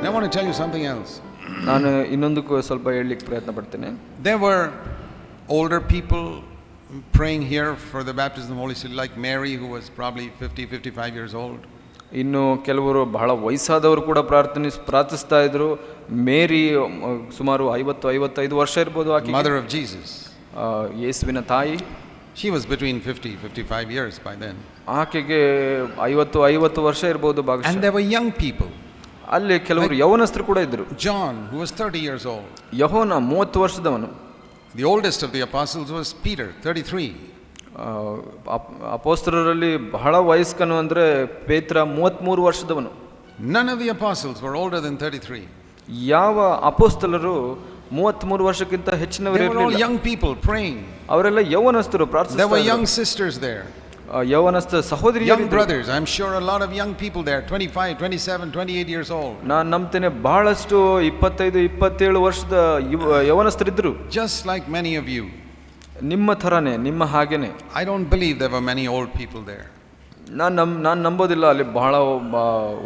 I want to tell you something else. ನಾನು ಇನ್ನೊಂದಕ್ಕೂ ಸ್ವಲ್ಪ ಹೇಳಲಿಕ್ಕೆ ಪ್ರಯತ್ನ ಪಡ್ತೇನೆ. There were older people praying here for the baptism of the Holy Spirit, like Mary, who was probably 55 years old. ಇನ್ನು ಕೆಲವರು ಬಹಳ ವಯಸ್ಸಾದವರು ಕೂಡ ಪ್ರಾರ್ಥಿಸ್ತಾ ಇದ್ರು. ಮೇರಿ ಸುಮಾರು 55 ವರ್ಷ ಇರ್ಬೋದು. ಆಕೆ ಮದರ್ ಆಫ್ ಜೀಸಸ್, ಯೇಸುವಿನ ತಾಯಿ. she was between 55 years by then. ಆಕೆಗೆ 50 ವರ್ಷ ಇರ್ಬೋದು ಭಾಗಶಃ. And there were young people. ಅಲ್ಲಿ ಕೆಲವರು ಯೌವನಸ್ಥರು ಕೂಡ ಇದ್ರು. John, who was 30 years old. Yohana 30 ವರ್ಷದವನು. The oldest of the apostles was Peter, 33. ಅಪೊಸ್ತಲರಲ್ಲಿ ಬಹಳ ವಯಸ್ಕನು ಅಂದ್ರೆ ಪೇತ್ರ 33 ವರ್ಷದವನು. None of the apostles were older than 33. ಯಾವ ಅಪೊಸ್ತಲರು 33 ವರ್ಷಕ್ಕಿಂತ ಹೆಚ್ಚಿನವರು ಇರಲಿಲ್ಲ. They were all young people praying. ಅವರೆಲ್ಲ ಯೌವನಸ್ಥರು ಪ್ರಾರ್ಥಿಸ್ತಾ ಇದ್ರು. There were young sisters there. ಯೌವನಸ್ಥ ಸಹೋದರಿಯರು, young brothers. I'm sure a lot of young people there, 25, 27, 28 years old. ನಾನು ನಂಬ್ತೇನೆ ಬಹಳಷ್ಟು 25, 27 ವರ್ಷದ ಯೌವನಸ್ಥರಿದ್ರು. Just like many of you. ನಿಮ್ಮ ಥರನೇ, ನಿಮ್ಮ ಹಾಗೇನೆ. I don't believe there were many old people there. ನಾನು ನಂಬೋದಿಲ್ಲ ಅಲ್ಲಿ ಬಹಳ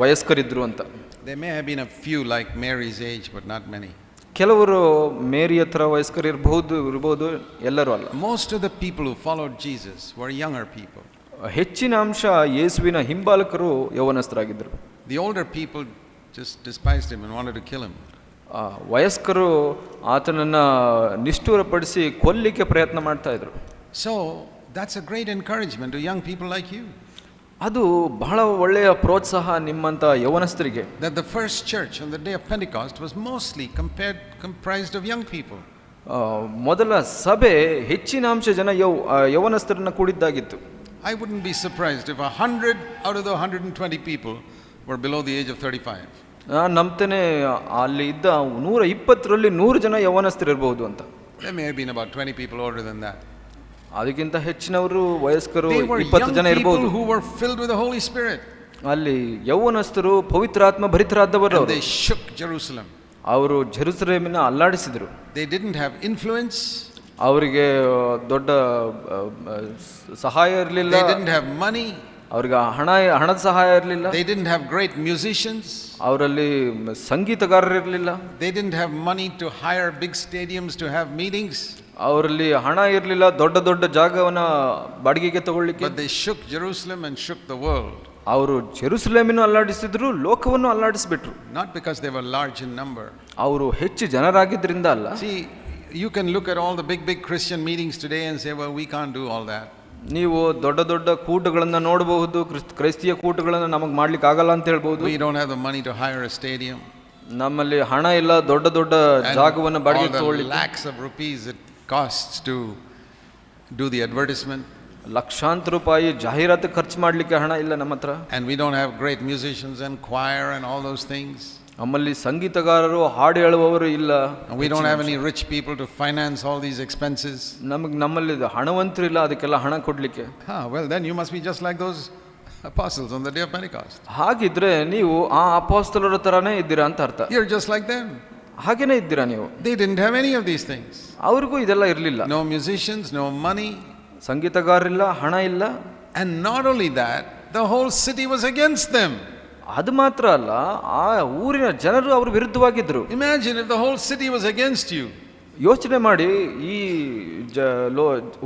ವಯಸ್ಕರಿದ್ರು ಅಂತ. There may have been a few like Mary's age, but not many. ಕೆಲವರು ಮೇರಿಯ ಥರ ವಯಸ್ಕರು ಇರಬಹುದು, ಎಲ್ಲರೂ ಅಲ್ಲ. Most of the people who followed Jesus were younger people. ಹೆಚ್ಚಿನ ಅಂಶ ಯೇಸುವಿನ ಹಿಂಬಾಲಕರು ಯೌವನಸ್ಥರಾಗಿದ್ದರು. The older people just despised him and wanted to kill him. ವಯಸ್ಕರು ಆತನನ್ನ ನಿಷ್ಠೂರಪಡಿಸಿ ಕೊಲ್ಲಿಕ್ಕೆ ಪ್ರಯತ್ನ ಮಾಡ್ತಾ ಇದ್ರು. So that's a great encouragement to young people like you. ಅದು ಬಹಳ ಒಳ್ಳೆಯ ಪ್ರೋತ್ಸಾಹ ನಿಮ್ಮಂತ ಯೌವನಸ್ಥರಿಗೆ. That the first church on the day of Pentecost was mostly comprised of young people. ಮೊದಲ ಸಭೆ ಹೆಚ್ಚಿನ ಅಂಶ ಜನ ಯೌವನಸ್ಥರನ್ನ ಕೂಡಿದ್ದಾಗಿತ್ತು. I wouldn't be surprised if 100 out of the 120 people were below the age of 35. ನಾನು ನಂಬ್ತೇನೆ ಅಲ್ಲಿ ಇದ್ದ 120ರಲ್ಲಿ 100 ಜನ ಯೌವನಸ್ಥರಿರಬಹುದು ಅಂತ. There may have been about 20 people older than that. ಅದಕ್ಕಿಂತ ಹೆಚ್ಚಿನವರು ವಯಸ್ಕರು 20 ಜನ ಇರಬಹುದು. Who were filled with the Holy Spirit. ಅಲ್ಲಿ ಯೌವನಸ್ಥರು ಪವಿತ್ರಾತ್ಮ ಭರಿತರಾದವರು. They shook Jerusalem. ಅವರು ಜೆರುಸಲೇಮಿನ ಅಲ್ಲಾಡಿಸಿದರು. They didn't have influence. ಅವರಿಗೆ ದೊಡ್ಡ ಸಹಾಯ ಇರಲಿಲ್ಲ. They didn't have money. ಅವರಿಗೆ ಹಣದ ಸಹಾಯ ಇರಲಿಲ್ಲ. They didn't have great musicians. ಅವರಲ್ಲಿ ಸಂಗೀತಗಾರರು ಇರಲಿಲ್ಲ. They didn't have money to hire big stadiums to have meetings. ಅವರಲ್ಲಿ ಹಣ ಇರಲಿಲ್ಲ ದೊಡ್ಡ ಜಾಗವನ್ನ ಬಾಡಿಗೆಗೆ ತಗೊಳ್ಳಿಕ್ಕೆ. But they shook Jerusalem and shook the world. ಅವರು ಜೆರುಸಲೇಮನ್ನು ಅಲ್ಲಾಡಿಸಿದ್ರು, ಲೋಕವನ್ನು ಅಲ್ಲಾಡಿಸಿಬಿಟ್ರು. Not because they were large in number. ಅವರು ಹೆಚ್ಚು ಜನರಾಗಿದ್ದರಿಂದ ಅಲ್ಲ. See, you can look at all the big Christian meetings today and say, well, we can't do all that. ನೀವು ದೊಡ್ಡ ಕೂಟಗಳನ್ನ ನೋಡಬಹುದು, ಕ್ರೈಸ್ತಿಯ ಕೂಟಗಳನ್ನ ನಮಗೆ ಮಾಡ್ಲಿಕ್ಕೆ ಆಗಲ್ಲ ಅಂತ ಹೇಳ್ಬಹುದು. We don't have the money to hire a stadium. ನಮ್ಮಲ್ಲಿ ಹಣ ಇಲ್ಲ ದೊಡ್ಡ ಜಾಗವನ್ನು ಬಾಡಿಗೆ ತಗೊಳ್ಳಿಕ್ಕೆ. Lakhs of rupees it costs to do the advertisement. ಲಕ್ಷಾಂತರ ರೂಪಾಯಿ ಜಾಹೀರಾತು ಖರ್ಚು ಮಾಡ್ಲಿಕ್ಕೆ ಹಣ ಇಲ್ಲ ನಮ್ಮ ಹತ್ರ. And we don't have great musicians and choir and all those things. ನಮ್ಮಲ್ಲಿ ಸಂಗೀತಗಾರರು ಹಾಡು ಹೇಳುವವರು ಇಲ್ಲ. We don't have any rich people to finance all these expenses. ನಮ್ಮಲ್ಲಿ ಹಣವಂತರು ಇಲ್ಲ ಅದಕ್ಕೆಲ್ಲ ಹಣ ಕೊಡ್ಲಿಕ್ಕೆ. Well then you must be just like those apostles on the day of Pentecost. ಹಾಗಿದ್ರೆ ನೀವು ಆ ಅಪೊಸ್ತಲರ ತರಾನೇ ಇದ್ದೀರಾ ಅಂತ ಅರ್ಥ. You're just like them. ಹಾಗೇನೇ ಇದ್ದೀರಾ ನೀವು. They didn't have any of these things. ಅವ್ರಿಗೂ ಇದೆಲ್ಲ ಇರಲಿಲ್ಲ. No musicians, no money. ಸಂಗೀತಗಾರರಿಲ್ಲ, ಹಣ ಇಲ್ಲ. And not only that, the whole city was against them. ಅದು ಮಾತ್ರ ಅಲ್ಲ, ಆ ಊರಿನ ಜನರು ಅವ್ರ ವಿರುದ್ಧವಾಗಿದ್ರು. Imagine if the whole city was against you. ಯೋಚನೆ ಮಾಡಿ, ಈ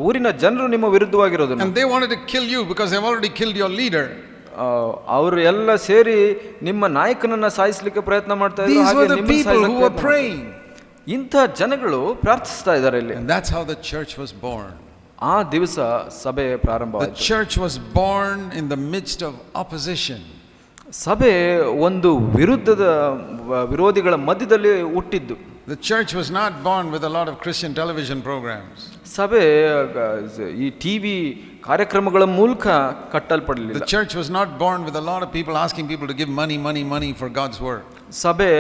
ಊರಿನ ಜನರು ನಿಮ್ಮ ವಿರುದ್ಧವಾಗಿರೋದು. And they wanted to kill you because they've already killed your leader. ಅವರು ಎಲ್ಲ ಸೇರಿ ನಿಮ್ಮ ನಾಯಕನನ್ನ ಸಾಯಿಸಲಿಕ್ಕೆ ಪ್ರಯತ್ನ ಮಾಡ್ತಾ ಇದ್ರು. These were the people who were praying. ಇಂಥ ಜನಗಳು ಪ್ರಾರ್ಥಿಸ್ತಾ ಇದ್ದಾರೆ ಇಲ್ಲಿ. And that's how the church was born. ಆ ದಿವಸ ಸಭೆ ಪ್ರಾರಂಭವಾಯಿತು. The church was born in the midst of opposition. ಸಭೆ ಒಂದು ವಿರೋಧಿಗಳ ಮಧ್ಯದಲ್ಲಿ ಹುಟ್ಟಿದ್ದು. The church was not born with a lot of Christian television programs. ಸಭೆ ಈ ಟಿವಿ ಕಾರ್ಯಕ್ರಮಗಳ ಮೂಲಕ ಕಟ್ಟಲ್ಪಡಲಿಲ್ಲ. The church was not born with a lot of people asking people to give money for God's work. ಸಭೆ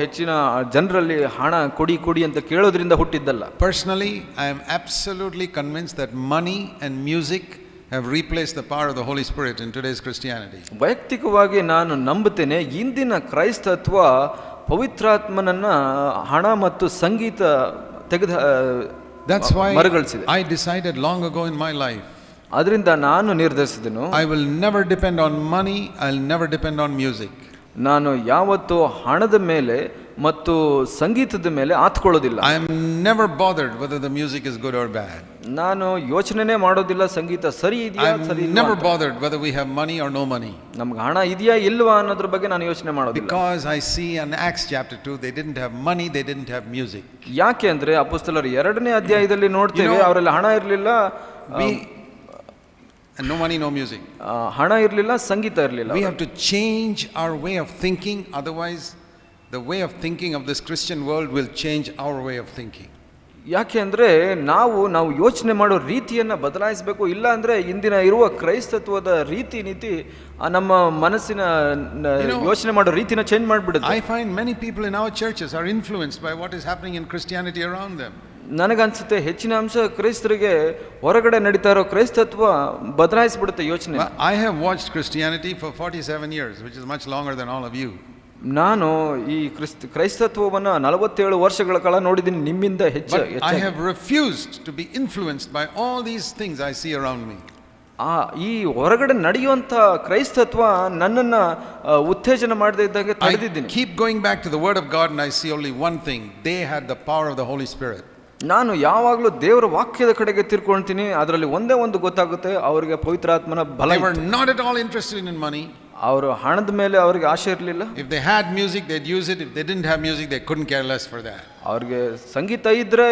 ಹೆಚ್ಚಿನ ಜನರಲ್ಲಿ ಹಣ ಕೊಡಿ ಅಂತ ಕೇಳೋದ್ರಿಂದ ಹುಟ್ಟಿದ್ದಲ್ಲ. Personally, I am absolutely convinced that money and music have replaced the power of the Holy Spirit in today's Christianity. ವೈಯಕ್ತಿಕವಾಗಿ ನಾನು ನಂಬುತ್ತೇನೆ, ಇಂದಿನ ಕ್ರೈಸ್ತತ್ವ ಪವಿತ್ರಾತ್ಮನನ್ನ ಹಣ ಮತ್ತು ಸಂಗೀತ That's why ಮರುಗಳಿಸಿದೆ. I decided long ago in my life. ಅದರಿಂದ ನಾನು ನಿರ್ಧರಿಸಿದೆನು, I will never depend on money, I'll never depend on music. ನಾನು ಯಾವತ್ತೂ ಹಣದ ಮೇಲೆ ಮತ್ತು ಸಂಗೀತದ ಮೇಲೆ ಆತ್ಕೊಳ್ಳೋದಿಲ್ಲ. I am never bothered whether the music is good or bad. ನಾನು ಯೋಚನೆನೇ ಮಾಡೋದಿಲ್ಲ ಸಂಗೀತ ಸರಿ I ಇದೆಯಾ am ಸರಿ ಇಲ್ವಾ never ಅಂತ. bothered whether we have money or no money. ನಮ್ಗೆ ಹಣ ಇದೆಯಾ ಇಲ್ವಾ ಅನ್ನೋದ್ರ ಬಗ್ಗೆ ನಾನು ಯೋಚನೆ ಮಾಡೋದಿಲ್ಲ. Because I see in Acts chapter 2, they didn't have money, they didn't have music. ಯಾಕೆ ಅಂದ್ರೆ ಅಪೊಸ್ತಲರ 2ನೇ ಅಧ್ಯಾಯದಲ್ಲಿ ನೋಡ್ತೇವೆ ಅವರಲ್ಲಿ ಹಣ ಇರಲಿಲ್ಲ, And no money, no music. ಹಣ ಇರಲಿಲ್ಲ, ಸಂಗೀತ ಇರಲಿಲ್ಲ. We have to change our way of thinking, otherwise the way of thinking of this Christian world will change our way of thinking. ಯಾಕೆ ಅಂದರೆ ನಾವು ಯೋಚನೆ ಮಾಡೋ ರೀತಿಯನ್ನು ಬದಲಾಯಿಸಬೇಕು. ಇಲ್ಲ ಅಂದರೆ ಇಂದಿನ ಇರುವ ಕ್ರೈಸ್ತತ್ವದ ರೀತಿ ನೀತಿ ನಮ್ಮ ಮನಸ್ಸಿನ ಯೋಚನೆ ಮಾಡೋ ರೀತಿನ change ಮಾಡಿಬಿಡುತ್ತೆ. I find many people in our churches are influenced by what is happening in Christianity around them. ನನಗನ್ಸುತ್ತೆ ಹೆಚ್ಚಿನ ಅಂಶ ಕ್ರೈಸ್ತರಿಗೆ ಹೊರಗಡೆ ನಡೀತಾ ಇರೋ ಕ್ರೈಸ್ತತ್ವ ಬದಲಾಯಿಸ್ಬಿಡುತ್ತೆ ಯೋಚನೆ. I have watched Christianity for 47 years, which is much longer than all of you. ನಾನು ಈ ಕ್ರೈಸ್ತತ್ವವನ್ನು 47 ವರ್ಷಗಳ ಕಾಲ ನೋಡಿದ್ದೀನಿ, ನಿಮ್ಮಿಂದ ಹೆಚ್ಚು. I have refused to be influenced by all these things I see around me. ಈ ಹೊರಗಡೆ ನಡೆಯುವಂಥ ಕ್ರೈಸ್ತತ್ವ ನನ್ನನ್ನು ಉತ್ತೇಜನ ಮಾಡದೇ ಇದ್ದಂಗೆ ತಡೆದಿದ್ದೀನಿ. I keep going back to the word of God and I see only one thing: they had the power of the Holy Spirit. ನಾನು ಯಾವಾಗಲೂ ದೇವರ ವಾಕ್ಯದ ಕಡೆಗೆ ತಿರ್ಕೊಳ್ತೀನಿ, ಅದರಲ್ಲಿ ಒಂದೇ ಒಂದು ಗೊತ್ತಾಗುತ್ತೆ, ಅವರಿಗೆ ಪವಿತ್ರಾತ್ಮನ ಬಲ. They were not at all interested in money. ಅವರು ಹಣದ ಮೇಲೆ ಅವರಿಗೆ ಆಸೆ ಇರಲಿಲ್ಲ. If they had music, they'd use it. If they didn't have music, they couldn't care less for that. ಅವ್ರಿಗೆ ಸಂಗೀತ ಇದ್ರೆ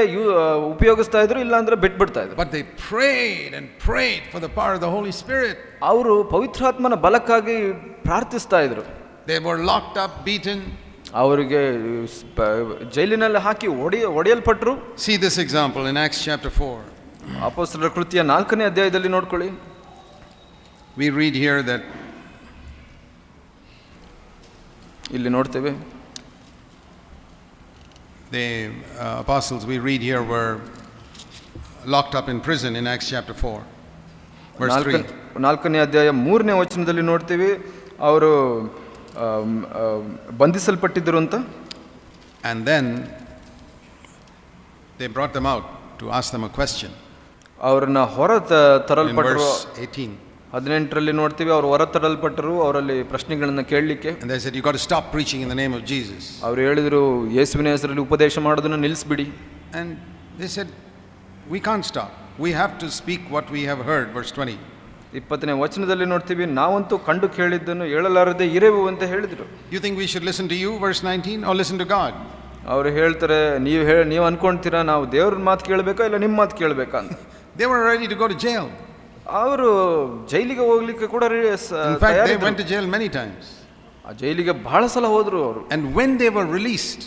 ಉಪಯೋಗಿಸ್ತಾ ಇದ್ರು, ಇಲ್ಲ ಅಂದ್ರೆ ಬಿಟ್ಬಿಡ್ತಾ ಇದ್ರು. But they prayed and prayed for the power of the Holy Spirit. ಅವರು ಪವಿತ್ರಾತ್ಮನ ಬಲಕ್ಕಾಗಿ ಪ್ರಾರ್ಥಿಸ್ತಾ ಇದ್ರು. They were locked up, beaten. ಅವರಿಗೆ ಜೈಲಿನಲ್ಲಿ ಹಾಕಿ ಒಡೆಯಲ್ಪಟ್ರು. See this example in Acts chapter 4. ಅಪೊಸ್ತಲರ ಕೃತ್ಯ 4ನೇ ಅಧ್ಯಾಯದಲ್ಲಿ ನೋಡ್ಕೊಳ್ಳಿ. We read here that ಇಲ್ಲಿ ನೋಡ್ತೇವೆ the apostles, we read here, were locked up in prison in Acts chapter 4 verse 3. 4ನೇ ಅಧ್ಯಾಯ 3ನೇ ವಚನದಲ್ಲಿ ನೋಡ್ತೀವಿ ಅವರು ಬಂಧಿಸಲ್ಪಟ್ಟಿದ್ದರು ಅಂತ. And then they brought them out to ask them a question. ಅವರನ್ನ ಹೊರ ತರಲ್ಪಟ್ಟರು. 18 ನೋಡ್ತೀವಿ ಅವರು ಹೊರ ತರಲ್ಪಟ್ಟರು, ಅವರಲ್ಲಿ ಪ್ರಶ್ನೆಗಳನ್ನ ಕೇಳಲಿಕ್ಕೆ. And they said, you got to stop preaching in the name of Jesus. ಅವರು ಹೇಳಿದ್ರು, ಯೇಸುವಿನ ಹೆಸರಲ್ಲಿ ಉಪದೇಶ ಮಾಡೋದನ್ನ ನಿಲ್ಲಿಸಬಿಡಿ. And they said, we can't stop, we have to speak what we have heard. Verse 20. 20ನೇ ವಚನದಲ್ಲಿ ನೋಡ್ತೀವಿ, ನಾವಂತೂ ಕಂಡು ಕೇಳಿದ್ದನ್ನು ಹೇಳಲಾರದೆ ಇರೆವು ಅಂತ ಹೇಳಿದ್ರು. You think we should listen to you, verse 19, or listen to God? ಅವರು ಹೇಳ್ತಾರೆ, ನೀವು ಅನ್ಕೊಂತೀರಾ ನಾವು ದೇವ್ರ ಮಾತು ಕೇಳಬೇಕಾ ಇಲ್ಲ ನಿಮ್ಮ ಮಾತು ಕೇಳಬೇಕಾ ಅಂತ. They were ready to go to jail. ಅವರು ಜೈಲಿಗೆ ಹೋಗ್ಲಿಕ್ಕೆ ಕೂಡ in fact they went to jail many times. ಆ ಜೈಲಿಗೆ ಬಹಳ ಸಲ ಹೋದ್ರು ಅವರು. And when they were released,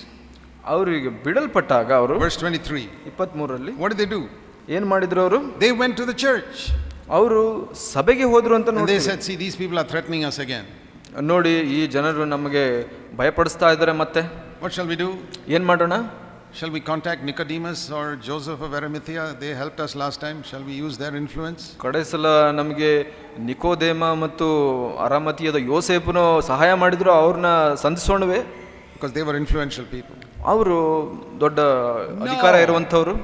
ಅವರಿಗೆ ಬಿಡಲ್ಪಟ್ಟಾಗ ಅವರು verse 23, 23ರಲ್ಲಿ what did they do? ಏನು ಮಾಡಿದ್ರು ಅವರು? They went to the church. ಅವರು ಸಭೆಗೆ ಹೋದ್ರು ಅಂತ ನೋಡಿ. ನೋಡಿ. They said, see, these people are threatening us again. ನೋಡಿ, ಈ ಜನರು ನಮಗೆ ಭಯಪಡಿಸ್ತಾ ಇದ್ದಾರೆ ಮತ್ತೆ. What shall we do? ಏನು ಮಾಡೋಣ? Shall we contact Nicodemus or Joseph of Arimathea? They helped us last time. Shall we use their influence? ಕಡೆ ಸಲ ನಮಗೆ ನಿಕೋದೇಮ ಮತ್ತು ಅರಾಮತಿಯದ ಯೋಸೇಫನು ಸಹಾಯ ಮಾಡಿದ್ರು, ಅವ್ರನ್ನ ಸಂಧಿಸೋಣವೇ? Because they were influential people. ಅವರು ದೊಡ್ಡ ಅಧಿಕಾರ ಇರುವಂಥವ್ರು.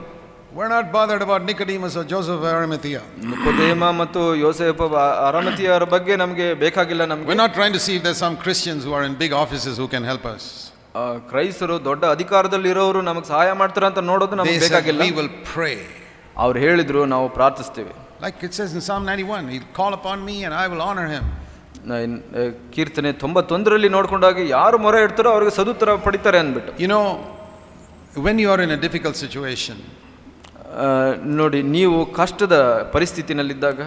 We're not bothered about Nicodemus or Joseph of Arimathea. ನಿಕೋದೇಮ ಮತ್ತು ಯೋಸೇಫ ಅರಾಮತಿಯರ ಬಗ್ಗೆ ನಮಗೆ ಬೇಕಾಗಿಲ್ಲ. ನಮಗೆ We're not trying to see if there's some Christians who are in big offices who can help us. ಕ್ರೈಸ್ತರು ದೊಡ್ಡ ಅಧಿಕಾರದಲ್ಲಿ ಇರೋರು ನಮಗೆ ಸಹಾಯ ಮಾಡ್ತಾರೆ ಅಂತ ನೋಡೋದು ನಮಗೆ ಬೇಕಾಗಿಲ್ಲ. We will pray. ಅವ್ರು ಹೇಳಿದ್ರು, ನಾವು ಪ್ರಾರ್ಥಿಸ್ತೇವೆ. Like it says in Psalm 91, he'll call upon me and I will honor him. ಕೀರ್ತನೆ 91ರಲ್ಲಿ ನೋಡ್ಕೊಂಡಾಗ ಯಾರು ಮೊರೆ ಇಡ್ತಾರೋ ಅವ್ರಿಗೆ ಸದುತ್ತರ ಪಡಿತಾರೆ ಅಂದ್ಬಿಟ್ಟು. You know, when you are in a difficult situation, ನೋಡಿ, ನೀವು ಕಷ್ಟದ ಪರಿಸ್ಥಿತಿನಲ್ಲಿದ್ದಾಗ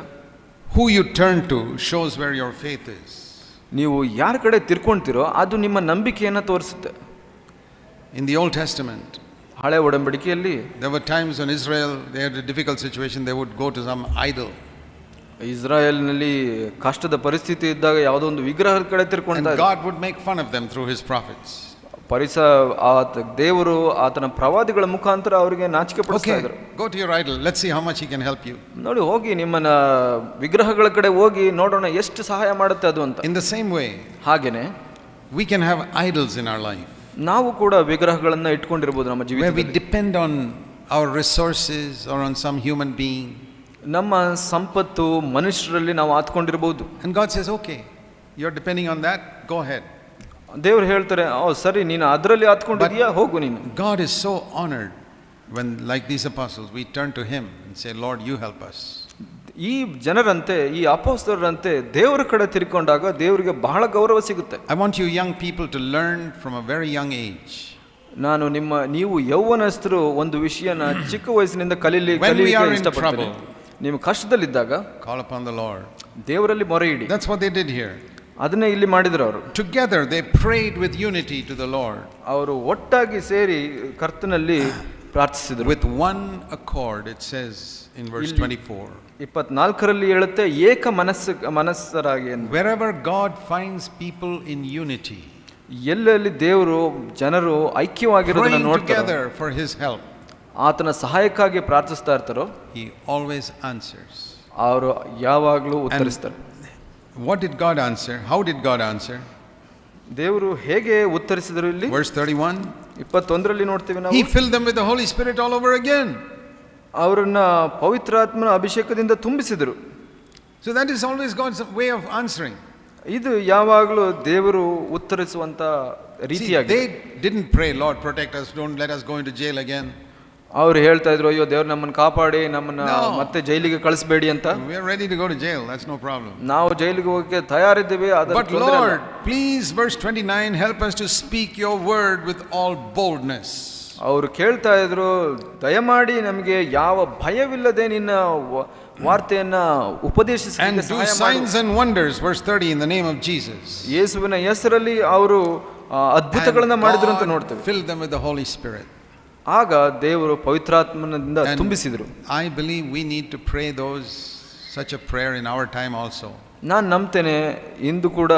who you turn to shows where your faith is. ನೀವು ಯಾರ ಕಡೆ ತಿರ್ಕೊಂತೀರೋ ಅದು ನಿಮ್ಮ ನಂಬಿಕೆಯನ್ನು ತೋರಿಸುತ್ತೆ. In the Old Testament, ಹಳೆ ಒಡಂಬಡಿಕೆಯಲ್ಲಿ there were times when Israel, they had a difficult situation, they would go to some idol. ಇಸ್ರಾಯೇಲ್ನಲ್ಲಿ ಕಷ್ಟದ ಪರಿಸ್ಥಿತಿ ಇದ್ದಾಗ ಯಾವುದೋ ಒಂದು ವಿಗ್ರಹದ ಕಡೆ ತಿರ್ಕೊಂಡ. And God would make fun of them through his prophets. ದೇವರು ಆತನ ಪ್ರವಾದಿಗಳ ಮುಖಾಂತರ ಅವರಿಗೆ ನಾಚಿಕೆ ಪಡಿಸ್ತಾ ಇದ್ರು. Go to your idol, let's see how much he can help you. ನೋಡಿ, ಹೋಗಿ ನಿಮ್ಮ ವಿಗ್ರಹಗಳ ಕಡೆ ಹೋಗಿ ನೋಡೋಣ ಎಷ್ಟು ಸಹಾಯ ಮಾಡುತ್ತೆ ಅದು ಅಂತ. In the same way, ಹಾಗೇನೆ we can have idols in our life. ನಾವು ಕೂಡ ವಿಗ್ರಹಗಳನ್ನ ಇಟ್ಕೊಂಡಿರಬಹುದು ನಮ್ಮ ಜೀವಿತದಲ್ಲಿ. Where we depend on our resources or on some human being. ನಮ್ಮ ಸಂಪತ್ತು ಮನುಷ್ಯರಲ್ಲಿ ನಾವು ಆತ್ಕೊಂಡಿರಬಹುದು. And God says, okay, you're depending on that, go ahead. ದೇವ್ರು ಹೇಳ್ತಾರೆ, ಓ ಸರಿ, ನೀನು ಅದರಲ್ಲಿ ಹತ್ಕೊಂಡಿದ್ಯಾ, ಹೋಗು ನೀನು. God is so honored when, like these apostles, we turn to him and say, Lord, you help us. ಈ ಜನರಂತೆ, ಈ ಅಪೊಸ್ತಲರಂತೆ ದೇವರ ಕಡೆ ತಿರ್ಕೊಂಡಾಗ ದೇವರಿಗೆ ಬಹಳ ಗೌರವ ಸಿಗುತ್ತೆ. I want you young people to learn from a very young age. ನೀವು ಯೌವನಸ್ಥರು ಒಂದು ವಿಷಯನ ಚಿಕ್ಕ ವಯಸ್ಸಿನಿಂದ ಕಲಿಯಲಿಕ್ಕೆ ಇಷ್ಟಪಡ್ತೀನಿ. ನೀವು ಕಷ್ಟದಲ್ಲಿದ್ದಾಗ call upon the Lord. ದೇವರಲ್ಲಿ ಮೊರೆ ಇಡಿ. That's what they did here. ಅದನ್ನೇ ಇಲ್ಲಿ ಮಾಡಿದ್ರು ಅವರು. Together they prayed with unity to the Lord. ಅವರು ಒಟ್ಟಾಗಿ ಸೇರಿ ಕರ್ತನಲ್ಲಿ ಪ್ರಾರ್ಥಿಸಿದರು. With one accord, it says in verse 24. 24ರಲ್ಲಿ ಹೇಳುತ್ತೆ, ಏಕ ಮನಸ್ಸರಾಗಿ. Wherever God finds people in unity, ಎಲ್ಲೆಲ್ಲಿ ದೇವರು ಜನರು ಐಕ್ಯವಾಗಿರೋದನ್ನ ನೋಡ್ತಾರೆ, for his help, ಆತನ ಸಹಾಯಕ್ಕಾಗಿ ಪ್ರಾರ್ಥಿಸ್ತಾ ಇರ್ತಾರೋ, he always answers. ಅವರು ಯಾವಾಗಲೂ ಉತ್ತರಿಸ್ತಾರೆ. What did God answer? How did God answer? ದೇವರು ಹೇಗೆ ಉತ್ತರಿಸಿದರು? ಇಲ್ಲಿ verse 31, 21ರಲ್ಲಿ ನೋಡ್ತೀವಿ ನಾವು. He filled them with the Holy Spirit all over again. ಅವರನ್ನ ಪವಿತ್ರಾತ್ಮನ ಅಭಿಷೇಕದಿಂದ ತುಂಬಿಸಿದರು. So that is always God's way of answering. ಇದು ಯಾವಾಗಲೂ ದೇವರು ಉತ್ತರಿಸುವಂತ ರೀತಿಯಾಗಿದೆ. They didn't pray, Lord protect us, don't let us go into jail again. ಅವರು ಹೇಳ್ತಾ ಇದ್ರು, ಅಯ್ಯೋ ದೇವ್ರು ನಮ್ಮನ್ನು ಕಾಪಾಡಿ, ನಮ್ಮನ್ನ ಮತ್ತೆ ಜೈಲಿಗೆ ಕಳಿಸಬೇಡಿ ಅಂತ. We are ready to go to jail, that's no problem. ನಾವು ಜೈಲಿಗೆ ಹೋಗಕ್ಕೆ ತಯಾರಿದ್ದೇವೆ. But Lord, please, verse 29, help us to speak your word with all boldness. ಅವರು ಕೇಳ್ತಾ ಇದ್ರು, ದಯಮಾಡಿ ನಮಗೆ ಯಾವ ಭಯವಿಲ್ಲದೆ ನಿನ್ನ ವಾರ್ತೆಯನ್ನ ಉಪದೇಶಿಸಲಿಕ್ಕೆ ಸಹಾಯ ಮಾಡು. And do signs and wonders, verse 30, in the name of Jesus. ಯೇಸುವಿನ ಹೆಸರಲ್ಲಿ ಅವರು ಅದ್ಭುತಗಳನ್ನು ಮಾಡಿದ್ರು ಅಂತ ನೋಡ್ತೇವೆ. Fill them with the Holy Spirit. ಆಗ ದೇವರು ಪವಿತ್ರಾತ್ಮನಿಂದ ತುಂಬಿಸಿದರು. I believe we need to pray such a prayer in our time also. ನಾನು ನಂಬ್ತೇನೆ, ಇಂದು ಕೂಡ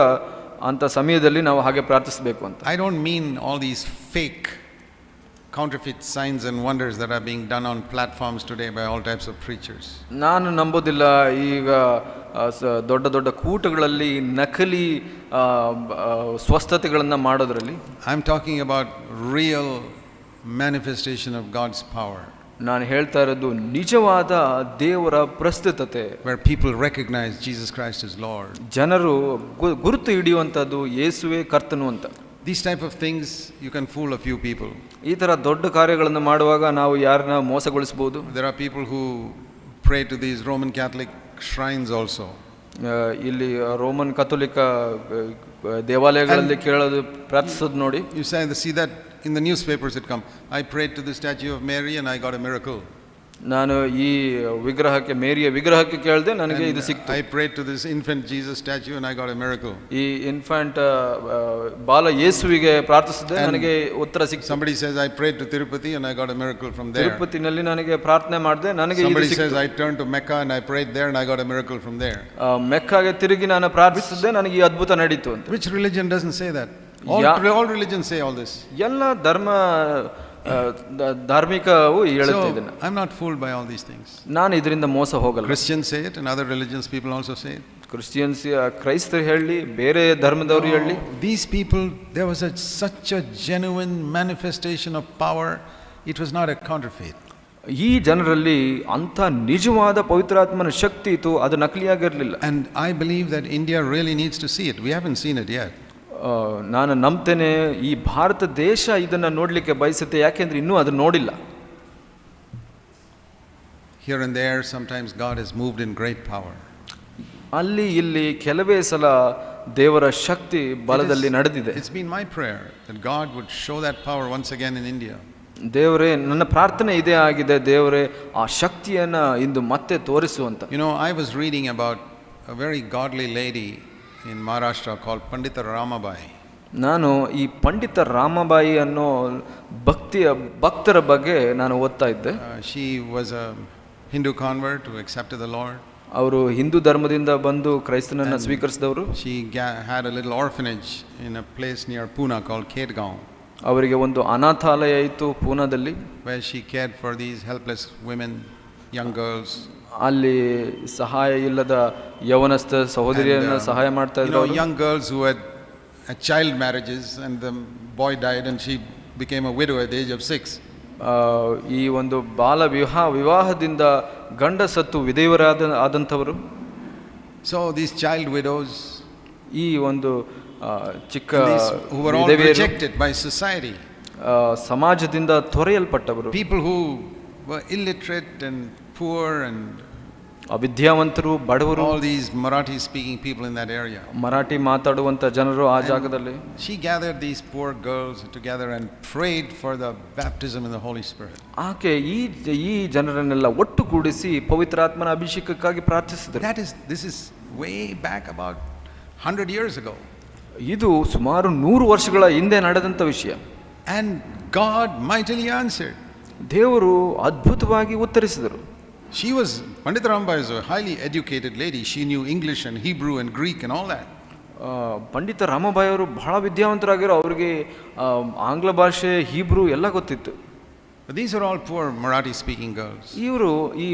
ಅಂತ ಸಮಯದಲ್ಲಿ ನಾವು ಹಾಗೆ ಪ್ರಾರ್ಥಿಸಬೇಕು ಅಂತ. I don't mean all these fake counterfeit signs and wonders that are being done on platforms today by all types of preachers. ನಾನು ನಂಬೋದಿಲ್ಲ ಈಗ ದೊಡ್ಡ ದೊಡ್ಡ ಕೂಟಗಳಲ್ಲಿ ನಕಲಿ ಸ್ವಸ್ಥತೆಗಳನ್ನು ಮಾಡೋದ್ರಲ್ಲಿ. I am talking about real manifestation of God's power. ನಾನು ಹೇಳ್ತಾ ಇರೋದು ನಿಜವಾದ ದೇವರ ಪ್ರಸ್ತುತತೆ. Where people recognize Jesus Christ as Lord. ಜನರು ಗುರುತು ಹಿಡಿಯುವಂತದ್ದು ಯೇಸುವೇ ಕರ್ತನು ಅಂತ. These type of things you can fool a few people. ಈ ತರ ದೊಡ್ಡ ಕಾರ್ಯಗಳನ್ನು ಮಾಡುವಾಗ ನಾವು ಯಾರನ್ನ ಮೋಸಗೊಳಿಸಬಹುದು. There are people who pray to these Roman Catholic shrines also. ಇಲ್ಲಿ ರೋಮನ್ ಕಥೋಲಿಕ ದೇವಾಲಯಗಳಲ್ಲಿ ಕೇಳೋದು ಪ್ರಾರ್ಥಿಸೋದು ನೋಡಿ. You see that in the newspapers it come, I prayed to the statue of Mary and I got a miracle. ನಾನು ಈ ವಿಗ್ರಹಕ್ಕೆ, ಮೇರಿಯ ವಿಗ್ರಹಕ್ಕೆ ಕೇಳಿದೆ, ನನಗೆ ಇದು ಸಿಕ್ತು. I prayed to this infant Jesus statue and I got a miracle. ಈ ಇನ್ಫಂಟ್ ಬಾಲ ಯೇಸುವಿಗೆ ಪ್ರಾರ್ಥಿಸಿದೆ, ನನಗೆ ಉತ್ತರ ಸಿಕ್ತು. Somebody says I prayed to Tirupati and I got a miracle from there. ತಿರುಪತಿನಲ್ಲಿ ನನಗೆ ಪ್ರಾರ್ಥನೆ ಮಾಡಿದೆ, ನನಗೆ ಇದು ಸಿಕ್ತು. Somebody says I turned to Mecca and I prayed there and I got a miracle from there. ಮೆಕ್ಕಾಗೆ ತಿರುಗಿ ನಾನು ಪ್ರಾರ್ಥಿಸಿದೆ, ನನಗೆ ಈ ಅದ್ಭುತ ನಡೀತು ಅಂತ. Which religion doesn't say that? All religions say all this. ಎಲ್ಲ ಧಾರ್ಮಿಕವು ಹೇಳುತ್ತೆ ಇದನ್ನ. I am not fooled by all these things. ನಾನು ಇದರಿಂದ ಮೋಸ ಹೋಗಲ್ಲ. Christians say it and other religions people also say it. Christians, ಕ್ರೈಸ್ತರು ಹೇಳಿ, ಬೇರೆ ಧರ್ಮದವರು ಹೇಳಿ. These people, there was such a genuine manifestation of power. It was not a counterfeit. ಈ ಜನರಲ್ಲಿ ಅಂಥ ನಿಜವಾದ ಪವಿತ್ರಾತ್ಮನ ಶಕ್ತಿ ಇತ್ತು, ಅದು ನಕಲಿಯಾಗಿರಲಿಲ್ಲ. And I believe that India really needs to see it. We haven't seen it yet. ನಾನು ನಂಬ್ತೇನೆ, ಈ ಭಾರತ ದೇಶ ಇದನ್ನು ನೋಡಲಿಕ್ಕೆ ಬಯಸುತ್ತೆ, ಯಾಕೆಂದ್ರೆ ಇನ್ನೂ ಅದು ನೋಡಿಲ್ಲ. Here and there sometimes God has moved in great power. ಅಲ್ಲಿ ಇಲ್ಲಿ ಕೆಲವೇ ಸಲ ದೇವರ ಶಕ್ತಿ ಬಲದಲ್ಲಿ ನಡೆದಿದೆ. It's been my prayer that God would show that power once again in India. ದೇವರೇ, ನನ್ನ ಪ್ರಾರ್ಥನೆ ಇದೇ ಆಗಿದೆ, ದೇವರೇ ಆ ಶಕ್ತಿಯನ್ನು ಇಂದು ಮತ್ತೆ ತೋರಿಸು ಅಂತ. You know, I was reading about a very godly lady in Maharashtra called Pandita Ramabai. ನಾನು ಈ ಪಂಡಿತ ರಾಮಬಾಯಿ ಅನ್ನೋ ಭಕ್ತರ ಬಗ್ಗೆ ನಾನು ಓದ್ತಾ ಇದ್ದೆ. She was a Hindu convert who accepted the Lord. ಅವರು ಹಿಂದೂ ಧರ್ಮದಿಂದ ಬಂದು ಕ್ರೈಸ್ತನನ್ನು ಸ್ವೀಕರಿಸಿದವರು. She had a little orphanage in a place near Pune called Khetgaon. ಅವರಿಗೆ ಒಂದು ಅನಾಥಾಲಯ ಇತ್ತು ಪೂನಾದಲ್ಲಿ. Where she cared for these helpless women, young girls. ಅಲ್ಲಿ ಸಹಾಯ ಇಲ್ಲದ ಯವನಸ್ಥ ಸಹೋದರಿಯರನ್ನು ಸಹಾಯ ಮಾಡ್ತಾ ಇದ್ರು. Young girls who had child marriages and the boy died and she became a widow at the age of 6. ಈ ಒಂದು ಬಾಲ ವಿವಾಹದಿಂದ ಗಂಡ ಸತ್ತು ವಿಧವೆಯರಾದಂಥವರು. So these child widows, ಈ ಒಂದು ಚಿಕ್ಕ who were all rejected by society, ಸಮಾಜದಿಂದ ತೊರೆಯಲ್ಪಟ್ಟವರು, people who were illiterate and poor and ಅವಿದ್ಯಾವಂತರು, ಬಡವರು, all these Marathi speaking people in that area. Marathi ಮಾತಾಡುವಂತ ಜನರು ಆ ಜಾಗದಲ್ಲಿ. She gathered these poor girls together and prayed for the baptism in the Holy Spirit. ಆಕೆ ಈ ಜನರನ್ನೆಲ್ಲ ಒಟ್ಟುಗೂಡಿಸಿ ಪವಿತ್ರಾತ್ಮನ ಅಭಿಷೇಕಕ್ಕಾಗಿ ಪ್ರಾರ್ಥಿಸಿದರು. This is way back about 100 years ago. ಇದು ಸುಮಾರು 100 ವರ್ಷಗಳ ಹಿಂದೆ ನಡೆದಂತ ವಿಷಯ. And God mightily answered. ದೇವರು ಅದ್ಭುತವಾಗಿ ಉತ್ತರಿಸಿದರು. She was, Pandita Ramabai is a highly educated lady. She knew English and Hebrew and Greek and all that. ಪಂಡಿತ ರಾಮಬಾಯಿ ಅವರು ಬಹಳ ವಿದ್ಯಾವಂತರಾಗಿರೋ, ಅವರಿಗೆ ಆಂಗ್ಲ ಭಾಷೆ, ಹೀಬ್ರೂ ಎಲ್ಲ ಗೊತ್ತಿತ್ತು. But these are all poor Marathi speaking girls. ಇವರು ಈ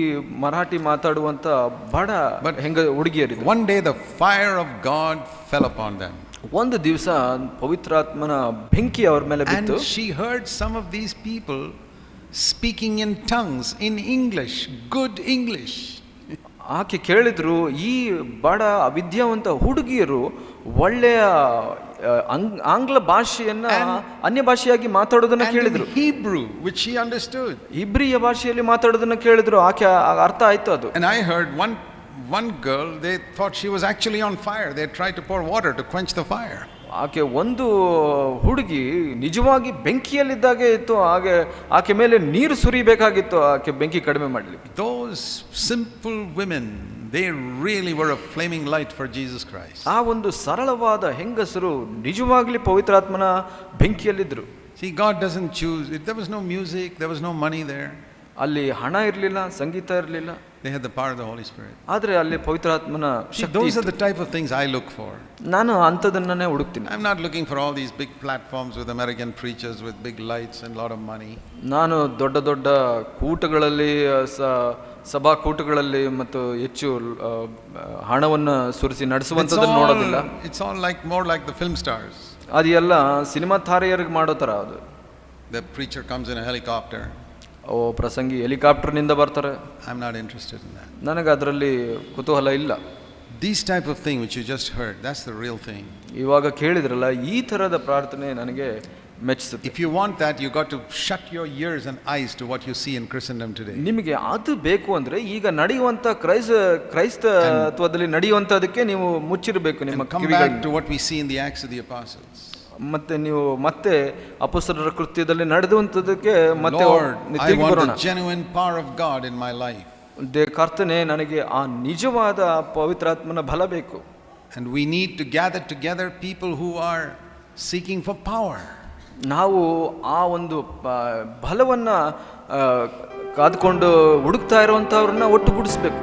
ಮರಾಠಿ ಮಾತಾಡುವಂತ ಬಡ ಹುಡುಗಿಯರು. One day the fire of God fell upon them. ಒಂದು ದಿವಸ ಪವಿತ್ರಾತ್ಮನ ಬೆಂಕಿ ಅವರ ಮೇಲೆ ಬಿತ್ತು. And she heard some of these people speaking in tongues in English, good English. ಆಕೆ ಕೇಳಿದ್ರು, ಈ ಬಡ ಅವಿದ್ಯಾವಂತ ಹುಡುಗಿಯರು ಒಳ್ಳೆಯ ಆಂಗ್ಲ ಭಾಷೆಯನ್ನ ಅನ್ಯ ಭಾಷೆಯಾಗಿ ಮಾತಾಡೋದನ್ನ ಕೇಳಿದ್ರು. Hebrew, which she understood. ಇಬ್ರಿಯ ಭಾಷೆಯಲ್ಲಿ ಮಾತಾಡೋದನ್ನ ಕೇಳಿದ್ರು. ಆಕೆ ಅರ್ಥ ಆಯ್ತು ಅದು. And I heard one girl, they thought she was actually on fire. They tried to pour water to quench the fire. ಆಕೆ ಒಂದು ಹುಡುಗಿ ನಿಜವಾಗಿ ಬೆಂಕಿಯಲ್ಲಿದ್ದಾಗೆ ಇತ್ತು. ಹಾಗೆ ಆಕೆ ಮೇಲೆ ನೀರು ಸುರಿಬೇಕಾಗಿತ್ತು ಆಕೆ ಬೆಂಕಿ ಕಡಿಮೆ ಮಾಡಲಿಕ್ಕೆ. Those simple women, they really were a flaming light for Jesus Christ. ಆ ಒಂದು ಸರಳವಾದ ಹೆಂಗಸರು ನಿಜವಾಗ್ಲಿ ಪವಿತ್ರಾತ್ಮನ ಬೆಂಕಿಯಲ್ಲಿದ್ರು. See, God doesn't choose. There was no music, there was no money there. ಅಲ್ಲಿ ಹಣ ಇರಲಿಲ್ಲ, ಸಂಗೀತ ಇರಲಿಲ್ಲ. They had the power of the Holy Spirit. ಆದರೆ ಅಲ್ಲಿ ಪವಿತ್ರಾತ್ಮನ ಶಕ್ತಿ. Those are the type of things I look for. ನಾನು ಅಂಥದನ್ನೇ ಹುಡುಕ್ತೀನಿ. I'm not looking for all these big platforms with American preachers with big lights and lot of money. ನಾನು ದೊಡ್ಡ ದೊಡ್ಡ ಕೂಟಗಳಲ್ಲಿ, ಸಭಾ ಕೂಟಗಳಲ್ಲಿ ಮತ್ತು ಹೆಚ್ಚು ಹಣವನ್ನು ಸುರಿಸಿ ನಡೆಸುವಂಥದ್ದನ್ನು ನೋಡೋದಿಲ್ಲ. It's all like more like the film stars. ಅದೆಲ್ಲ ಸಿನಿಮಾ ತಾರೆಯರಿಗೆ ಮಾಡೋ ಥರ ಅದು. The preacher comes in a helicopter. ಪ್ರಸಂಗಿ ಹೆಲಿಕಾಪ್ಟರ್ನಿಂದ ಬರ್ತಾರೆ. I'm not interested in that. ನನಗೆ ಅದರಲ್ಲಿ ಕುತೂಹಲ ಇಲ್ಲ. These type of thing which you just heard, that's the real thing. ಇವಾಗ ಕೇಳಿದ್ರಲ್ಲ, ಈ ಥರದ ಪ್ರಾರ್ಥನೆ ನನಗೆ ಮೆಚ್ಚಿಸುತ್ತೆ. If you want that, you got to shut your ears and eyes to what you see in Christendom today. ನಿಮಗೆ ಅದು ಬೇಕು ಅಂದ್ರೆ ಈಗ ನಡೆಯುವಂತ ಕ್ರೈಸ್ತತ್ವದಲ್ಲಿ ನಡೆಯುವಂತದಕ್ಕೆ ನೀವು ಮುಚ್ಚಿರಬೇಕು ನಿಮ್ಮ ಕಿವಿಗಳನ್ನು. Come back to what we see in the Acts of the Apostles. ಮತ್ತೆ ನೀವು ಮತ್ತೆ ಅಪೊಸ್ತಲರ ಕೃತ್ಯದಲ್ಲಿ ನಡೆದುವಂತದಕ್ಕೆ ಮತ್ತೆ I want the genuine power of God in my life. ಕರ್ತನೇ, ನನಗೆ ಆ ನಿಜವಾದ ಪವಿತ್ರಾತ್ಮನ ಬಲ ಬೇಕು. And we need to gather together people who are seeking for power. ನಾವು ಆ ಒಂದು ಬಲವನ್ನ ಕಾದ್ಕೊಂಡು ಹುಡುಕ್ತಾ ಇರುವಂತವ್ರನ್ನ ಒಟ್ಟುಗೂಡಿಸ್ಬೇಕು.